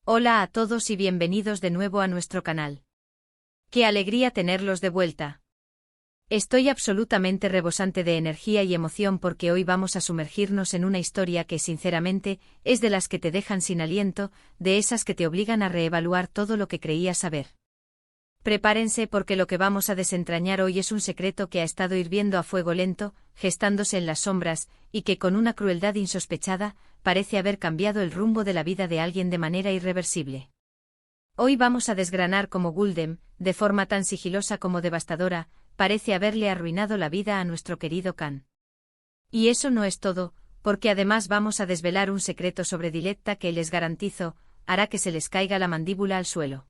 Hola a todos y bienvenidos de nuevo a nuestro canal. ¡Qué alegría tenerlos de vuelta! Estoy absolutamente rebosante de energía y emoción porque hoy vamos a sumergirnos en una historia que, sinceramente, es de las que te dejan sin aliento, de esas que te obligan a reevaluar todo lo que creías saber. Prepárense porque lo que vamos a desentrañar hoy es un secreto que ha estado hirviendo a fuego lento, gestándose en las sombras, y que con una crueldad insospechada, parece haber cambiado el rumbo de la vida de alguien de manera irreversible. Hoy vamos a desgranar cómo Guldem, de forma tan sigilosa como devastadora, parece haberle arruinado la vida a nuestro querido Khan. Y eso no es todo, porque además vamos a desvelar un secreto sobre Diletta que les garantizo, hará que se les caiga la mandíbula al suelo.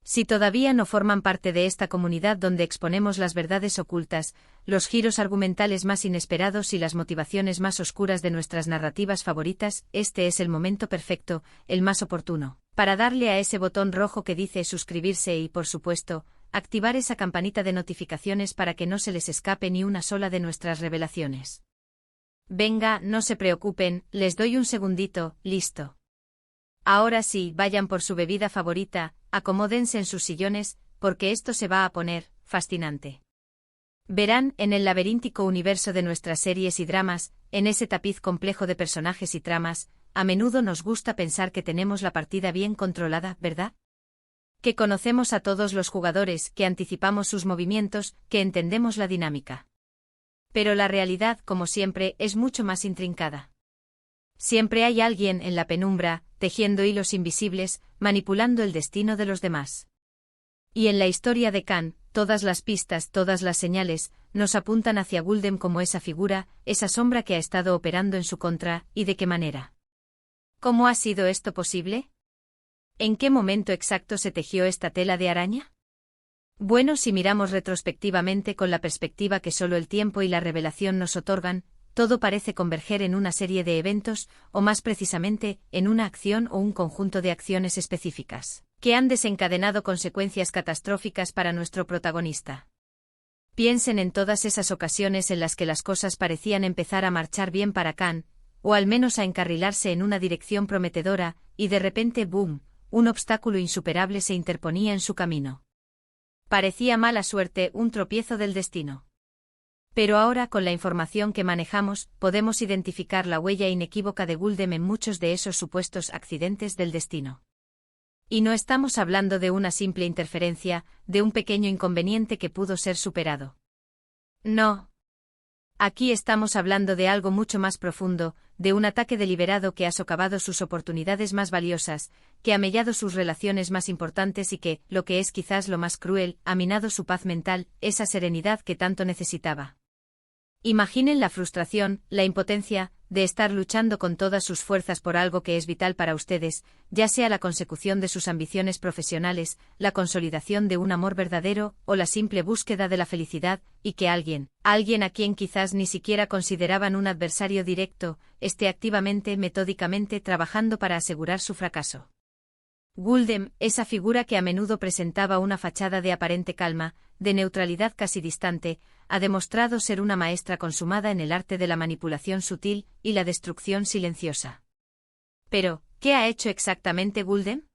Si todavía no forman parte de esta comunidad donde exponemos las verdades ocultas, los giros argumentales más inesperados y las motivaciones más oscuras de nuestras narrativas favoritas, este es el momento perfecto, el más oportuno, para darle a ese botón rojo que dice suscribirse y, por supuesto, activar esa campanita de notificaciones para que no se les escape ni una sola de nuestras revelaciones. Venga, no se preocupen, les doy un segundito, listo. Ahora sí, vayan por su bebida favorita, acomódense en sus sillones, porque esto se va a poner fascinante. Verán, en el laberíntico universo de nuestras series y dramas, en ese tapiz complejo de personajes y tramas, a menudo nos gusta pensar que tenemos la partida bien controlada, ¿verdad? Que conocemos a todos los jugadores, que anticipamos sus movimientos, que entendemos la dinámica. Pero la realidad, como siempre, es mucho más intrincada. Siempre hay alguien en la penumbra, tejiendo hilos invisibles, manipulando el destino de los demás. Y en la historia de Khan, todas las pistas, todas las señales, nos apuntan hacia Guldem como esa figura, esa sombra que ha estado operando en su contra, ¿y de qué manera? ¿Cómo ha sido esto posible? ¿En qué momento exacto se tejió esta tela de araña? Bueno, si miramos retrospectivamente con la perspectiva que solo el tiempo y la revelación nos otorgan, todo parece converger en una serie de eventos, o más precisamente, en una acción o un conjunto de acciones específicas, que han desencadenado consecuencias catastróficas para nuestro protagonista. Piensen en todas esas ocasiones en las que las cosas parecían empezar a marchar bien para Khan, o al menos a encarrilarse en una dirección prometedora, y de repente ¡boom!, un obstáculo insuperable se interponía en su camino. Parecía mala suerte, un tropiezo del destino. Pero ahora, con la información que manejamos, podemos identificar la huella inequívoca de Guldem en muchos de esos supuestos accidentes del destino. Y no estamos hablando de una simple interferencia, de un pequeño inconveniente que pudo ser superado. No. Aquí estamos hablando de algo mucho más profundo, de un ataque deliberado que ha socavado sus oportunidades más valiosas, que ha mellado sus relaciones más importantes y que, lo que es quizás lo más cruel, ha minado su paz mental, esa serenidad que tanto necesitaba. Imaginen la frustración, la impotencia, de estar luchando con todas sus fuerzas por algo que es vital para ustedes, ya sea la consecución de sus ambiciones profesionales, la consolidación de un amor verdadero, o la simple búsqueda de la felicidad, y que alguien a quien quizás ni siquiera consideraban un adversario directo, esté activamente, metódicamente trabajando para asegurar su fracaso. Guldem, esa figura que a menudo presentaba una fachada de aparente calma, de neutralidad casi distante, ha demostrado ser una maestra consumada en el arte de la manipulación sutil y la destrucción silenciosa. Pero, ¿qué ha hecho exactamente Guldem?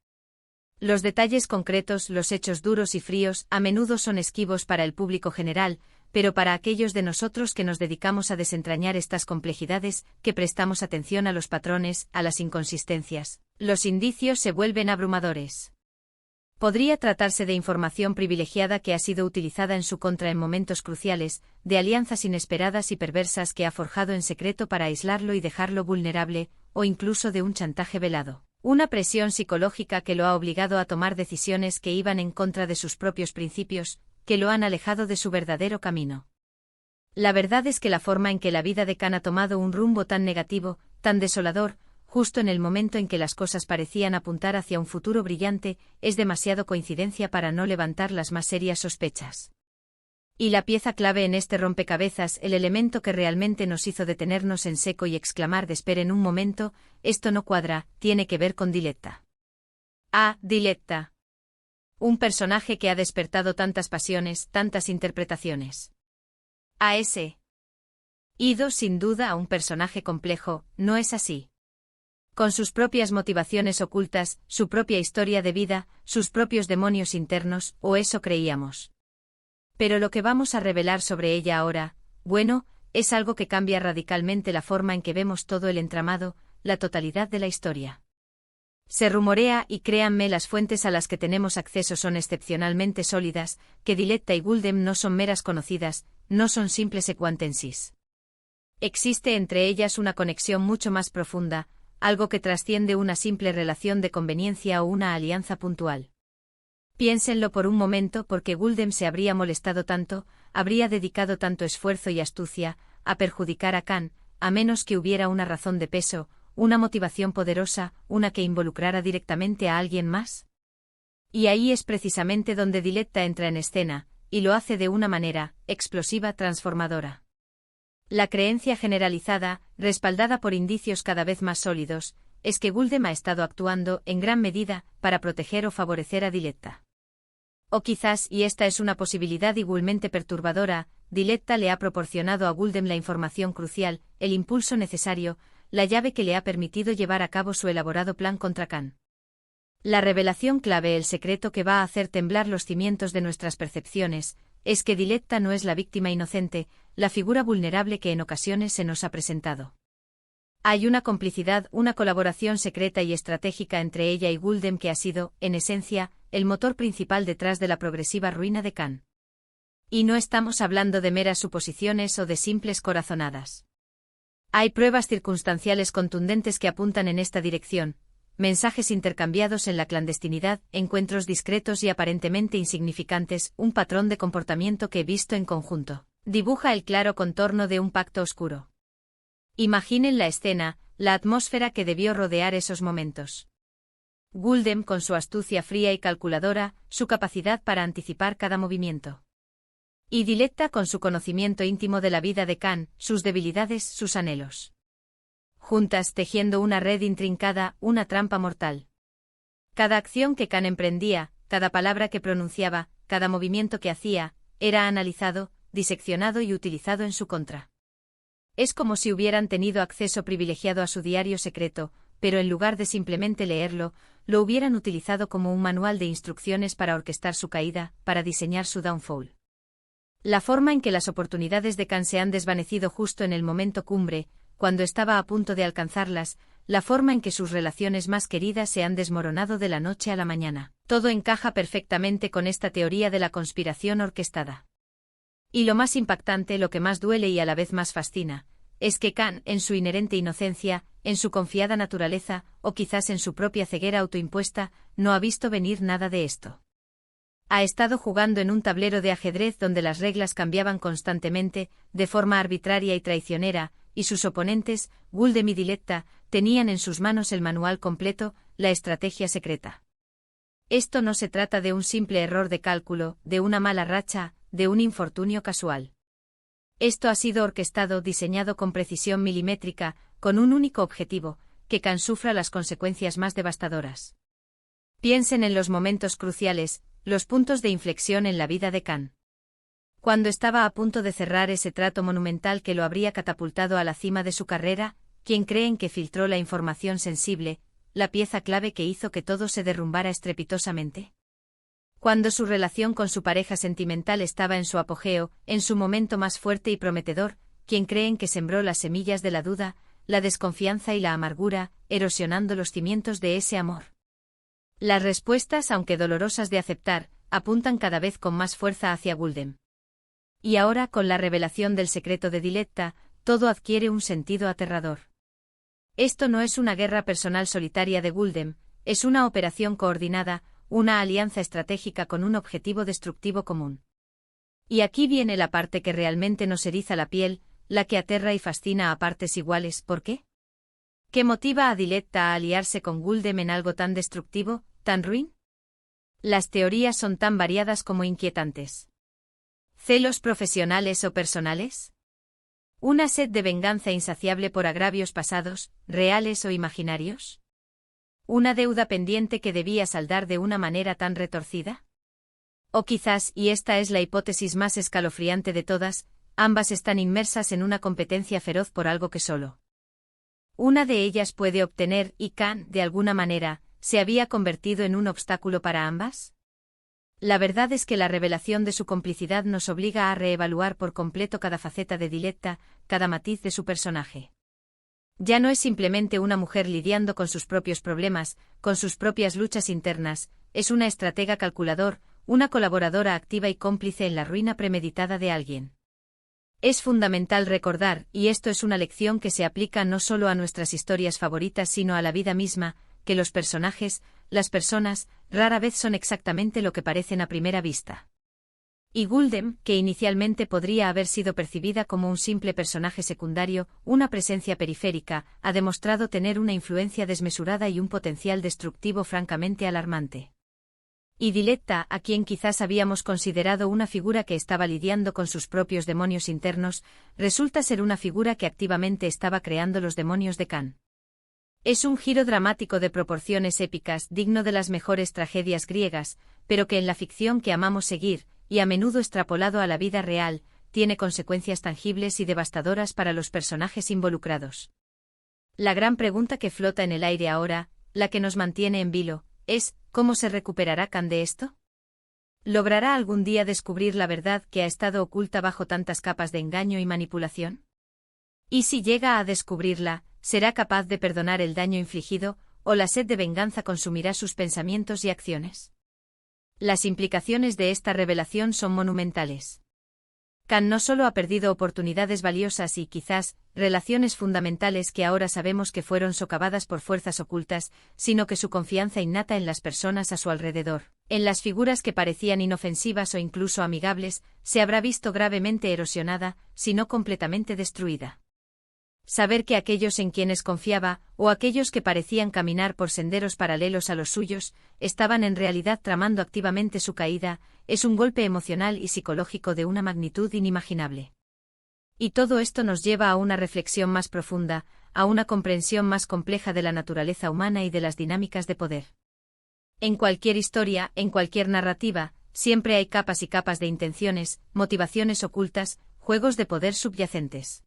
Los detalles concretos, los hechos duros y fríos, a menudo son esquivos para el público general, pero para aquellos de nosotros que nos dedicamos a desentrañar estas complejidades, que prestamos atención a los patrones, a las inconsistencias, los indicios se vuelven abrumadores. Podría tratarse de información privilegiada que ha sido utilizada en su contra en momentos cruciales, de alianzas inesperadas y perversas que ha forjado en secreto para aislarlo y dejarlo vulnerable, o incluso de un chantaje velado. Una presión psicológica que lo ha obligado a tomar decisiones que iban en contra de sus propios principios, que lo han alejado de su verdadero camino. La verdad es que la forma en que la vida de Khan ha tomado un rumbo tan negativo, tan desolador, justo en el momento en que las cosas parecían apuntar hacia un futuro brillante, es demasiado coincidencia para no levantar las más serias sospechas. Y la pieza clave en este rompecabezas, el elemento que realmente nos hizo detenernos en seco y exclamar de esperen un momento, esto no cuadra, tiene que ver con Diletta. Ah, Diletta. Un personaje que ha despertado tantas pasiones, tantas interpretaciones. A ese ido sin duda a un personaje complejo, ¿no es así? Con sus propias motivaciones ocultas, su propia historia de vida, sus propios demonios internos, o eso creíamos. Pero lo que vamos a revelar sobre ella ahora, bueno, es algo que cambia radicalmente la forma en que vemos todo el entramado, la totalidad de la historia. Se rumorea, y créanme, las fuentes a las que tenemos acceso son excepcionalmente sólidas, que Diletta y Guldem no son meras conocidas, no son simples acquaintances. Existe entre ellas una conexión mucho más profunda, algo que trasciende una simple relación de conveniencia o una alianza puntual. Piénsenlo por un momento, porque Guldem se habría molestado tanto, habría dedicado tanto esfuerzo y astucia, a perjudicar a Khan, a menos que hubiera una razón de peso, una motivación poderosa, una que involucrara directamente a alguien más. Y ahí es precisamente donde Diletta entra en escena, y lo hace de una manera explosiva, transformadora. La creencia generalizada, respaldada por indicios cada vez más sólidos, es que Guldem ha estado actuando, en gran medida, para proteger o favorecer a Diletta. O quizás, y esta es una posibilidad igualmente perturbadora, Diletta le ha proporcionado a Guldem la información crucial, el impulso necesario, la llave que le ha permitido llevar a cabo su elaborado plan contra Khan. La revelación clave, el secreto que va a hacer temblar los cimientos de nuestras percepciones, es que Diletta no es la víctima inocente, la figura vulnerable que en ocasiones se nos ha presentado. Hay una complicidad, una colaboración secreta y estratégica entre ella y Guldem que ha sido, en esencia, el motor principal detrás de la progresiva ruina de Khan. Y no estamos hablando de meras suposiciones o de simples corazonadas. Hay pruebas circunstanciales contundentes que apuntan en esta dirección, mensajes intercambiados en la clandestinidad, encuentros discretos y aparentemente insignificantes, un patrón de comportamiento que, visto en conjunto, dibuja el claro contorno de un pacto oscuro. Imaginen la escena, la atmósfera que debió rodear esos momentos. Guldem con su astucia fría y calculadora, su capacidad para anticipar cada movimiento. Y Diletta con su conocimiento íntimo de la vida de Khan, sus debilidades, sus anhelos. Juntas tejiendo una red intrincada, una trampa mortal. Cada acción que Khan emprendía, cada palabra que pronunciaba, cada movimiento que hacía, era analizado, diseccionado y utilizado en su contra. Es como si hubieran tenido acceso privilegiado a su diario secreto, pero en lugar de simplemente leerlo, lo hubieran utilizado como un manual de instrucciones para orquestar su caída, para diseñar su downfall. La forma en que las oportunidades de Khan se han desvanecido justo en el momento cumbre, cuando estaba a punto de alcanzarlas, la forma en que sus relaciones más queridas se han desmoronado de la noche a la mañana, todo encaja perfectamente con esta teoría de la conspiración orquestada. Y lo más impactante, lo que más duele y a la vez más fascina, es que Khan, en su inherente inocencia, en su confiada naturaleza, o quizás en su propia ceguera autoimpuesta, no ha visto venir nada de esto. Ha estado jugando en un tablero de ajedrez donde las reglas cambiaban constantemente, de forma arbitraria y traicionera, y sus oponentes, Guldem y Diletta, tenían en sus manos el manual completo, la estrategia secreta. Esto no se trata de un simple error de cálculo, de una mala racha, de un infortunio casual. Esto ha sido orquestado, diseñado con precisión milimétrica, con un único objetivo, que Khan sufra las consecuencias más devastadoras. Piensen en los momentos cruciales, los puntos de inflexión en la vida de Khan. Cuando estaba a punto de cerrar ese trato monumental que lo habría catapultado a la cima de su carrera, ¿quién creen que filtró la información sensible, la pieza clave que hizo que todo se derrumbara estrepitosamente? Cuando su relación con su pareja sentimental estaba en su apogeo, en su momento más fuerte y prometedor, ¿quién creen que sembró las semillas de la duda, la desconfianza y la amargura, erosionando los cimientos de ese amor? Las respuestas, aunque dolorosas de aceptar, apuntan cada vez con más fuerza hacia Guldem. Y ahora, con la revelación del secreto de Diletta, todo adquiere un sentido aterrador. Esto no es una guerra personal solitaria de Guldem, es una operación coordinada, una alianza estratégica con un objetivo destructivo común. Y aquí viene la parte que realmente nos eriza la piel, la que aterra y fascina a partes iguales. ¿Por qué? ¿Qué motiva a Diletta a aliarse con Guldem en algo tan destructivo, tan ruin? Las teorías son tan variadas como inquietantes. ¿Celos profesionales o personales? ¿Una sed de venganza insaciable por agravios pasados, reales o imaginarios? ¿Una deuda pendiente que debía saldar de una manera tan retorcida? O quizás, y esta es la hipótesis más escalofriante de todas, ambas están inmersas en una competencia feroz por algo que solo Una de ellas puede obtener y Khan, de alguna manera, ¿se había convertido en un obstáculo para ambas? La verdad es que la revelación de su complicidad nos obliga a reevaluar por completo cada faceta de Diletta, cada matiz de su personaje. Ya no es simplemente una mujer lidiando con sus propios problemas, con sus propias luchas internas, es una estratega calculador, una colaboradora activa y cómplice en la ruina premeditada de alguien. Es fundamental recordar, y esto es una lección que se aplica no solo a nuestras historias favoritas sino a la vida misma, que los personajes, las personas, rara vez son exactamente lo que parecen a primera vista. Y Guldem, que inicialmente podría haber sido percibida como un simple personaje secundario, una presencia periférica, ha demostrado tener una influencia desmesurada y un potencial destructivo francamente alarmante. Y Diletta, a quien quizás habíamos considerado una figura que estaba lidiando con sus propios demonios internos, resulta ser una figura que activamente estaba creando los demonios de Khan. Es un giro dramático de proporciones épicas, digno de las mejores tragedias griegas, pero que en la ficción que amamos seguir, y a menudo extrapolado a la vida real, tiene consecuencias tangibles y devastadoras para los personajes involucrados. La gran pregunta que flota en el aire ahora, la que nos mantiene en vilo, es, ¿cómo se recuperará Khan de esto? ¿Logrará algún día descubrir la verdad que ha estado oculta bajo tantas capas de engaño y manipulación? Y si llega a descubrirla, ¿será capaz de perdonar el daño infligido, o la sed de venganza consumirá sus pensamientos y acciones? Las implicaciones de esta revelación son monumentales. Khan no solo ha perdido oportunidades valiosas y, quizás, relaciones fundamentales que ahora sabemos que fueron socavadas por fuerzas ocultas, sino que su confianza innata en las personas a su alrededor, en las figuras que parecían inofensivas o incluso amigables, se habrá visto gravemente erosionada, si no completamente destruida. Saber que aquellos en quienes confiaba, o aquellos que parecían caminar por senderos paralelos a los suyos, estaban en realidad tramando activamente su caída, es un golpe emocional y psicológico de una magnitud inimaginable. Y todo esto nos lleva a una reflexión más profunda, a una comprensión más compleja de la naturaleza humana y de las dinámicas de poder. En cualquier historia, en cualquier narrativa, siempre hay capas y capas de intenciones, motivaciones ocultas, juegos de poder subyacentes.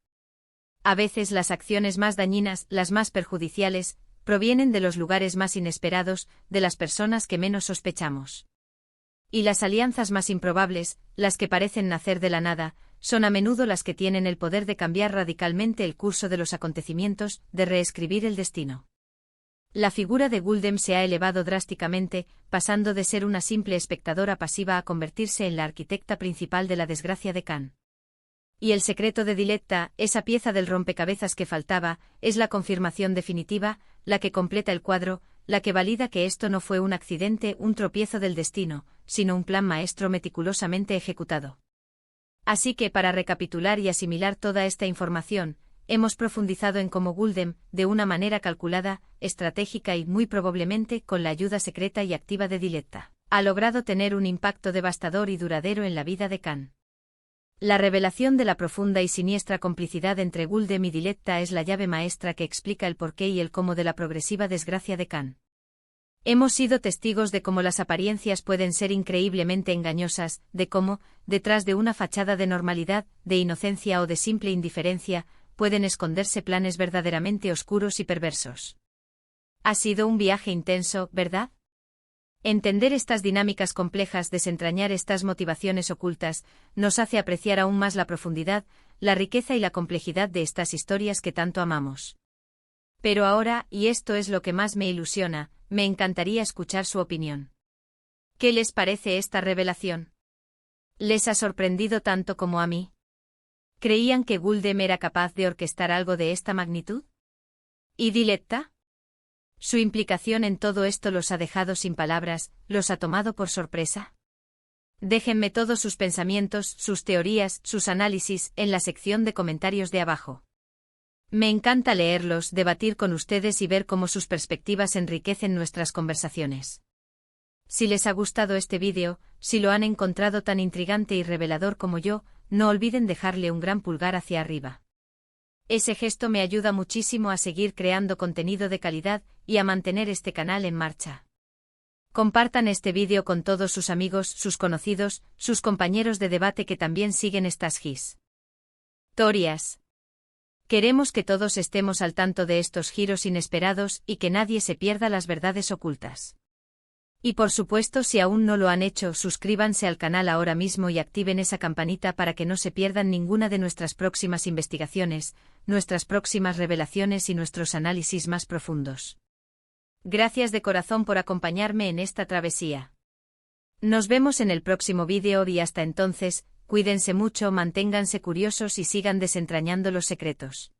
A veces las acciones más dañinas, las más perjudiciales, provienen de los lugares más inesperados, de las personas que menos sospechamos. Y las alianzas más improbables, las que parecen nacer de la nada, son a menudo las que tienen el poder de cambiar radicalmente el curso de los acontecimientos, de reescribir el destino. La figura de Guldem se ha elevado drásticamente, pasando de ser una simple espectadora pasiva a convertirse en la arquitecta principal de la desgracia de Khan. Y el secreto de Diletta, esa pieza del rompecabezas que faltaba, es la confirmación definitiva, la que completa el cuadro, la que valida que esto no fue un accidente, un tropiezo del destino, sino un plan maestro meticulosamente ejecutado. Así que para recapitular y asimilar toda esta información, hemos profundizado en cómo Guldem, de una manera calculada, estratégica y muy probablemente con la ayuda secreta y activa de Diletta, ha logrado tener un impacto devastador y duradero en la vida de Khan. La revelación de la profunda y siniestra complicidad entre Guldem y Diletta es la llave maestra que explica el porqué y el cómo de la progresiva desgracia de Khan. Hemos sido testigos de cómo las apariencias pueden ser increíblemente engañosas, de cómo, detrás de una fachada de normalidad, de inocencia o de simple indiferencia, pueden esconderse planes verdaderamente oscuros y perversos. Ha sido un viaje intenso, ¿verdad? Entender estas dinámicas complejas, desentrañar estas motivaciones ocultas, nos hace apreciar aún más la profundidad, la riqueza y la complejidad de estas historias que tanto amamos. Pero ahora, y esto es lo que más me ilusiona, me encantaría escuchar su opinión. ¿Qué les parece esta revelación? ¿Les ha sorprendido tanto como a mí? ¿Creían que Guldem era capaz de orquestar algo de esta magnitud? ¿Y Diletta? ¿Su implicación en todo esto los ha dejado sin palabras, los ha tomado por sorpresa? Déjenme todos sus pensamientos, sus teorías, sus análisis, en la sección de comentarios de abajo. Me encanta leerlos, debatir con ustedes y ver cómo sus perspectivas enriquecen nuestras conversaciones. Si les ha gustado este vídeo, si lo han encontrado tan intrigante y revelador como yo, no olviden dejarle un gran pulgar hacia arriba. Ese gesto me ayuda muchísimo a seguir creando contenido de calidad y a mantener este canal en marcha. Compartan este vídeo con todos sus amigos, sus conocidos, sus compañeros de debate que también siguen estas historias. Queremos que todos estemos al tanto de estos giros inesperados y que nadie se pierda las verdades ocultas. Y por supuesto, si aún no lo han hecho, suscríbanse al canal ahora mismo y activen esa campanita para que no se pierdan ninguna de nuestras próximas investigaciones, nuestras próximas revelaciones y nuestros análisis más profundos. Gracias de corazón por acompañarme en esta travesía. Nos vemos en el próximo vídeo y hasta entonces, cuídense mucho, manténganse curiosos y sigan desentrañando los secretos.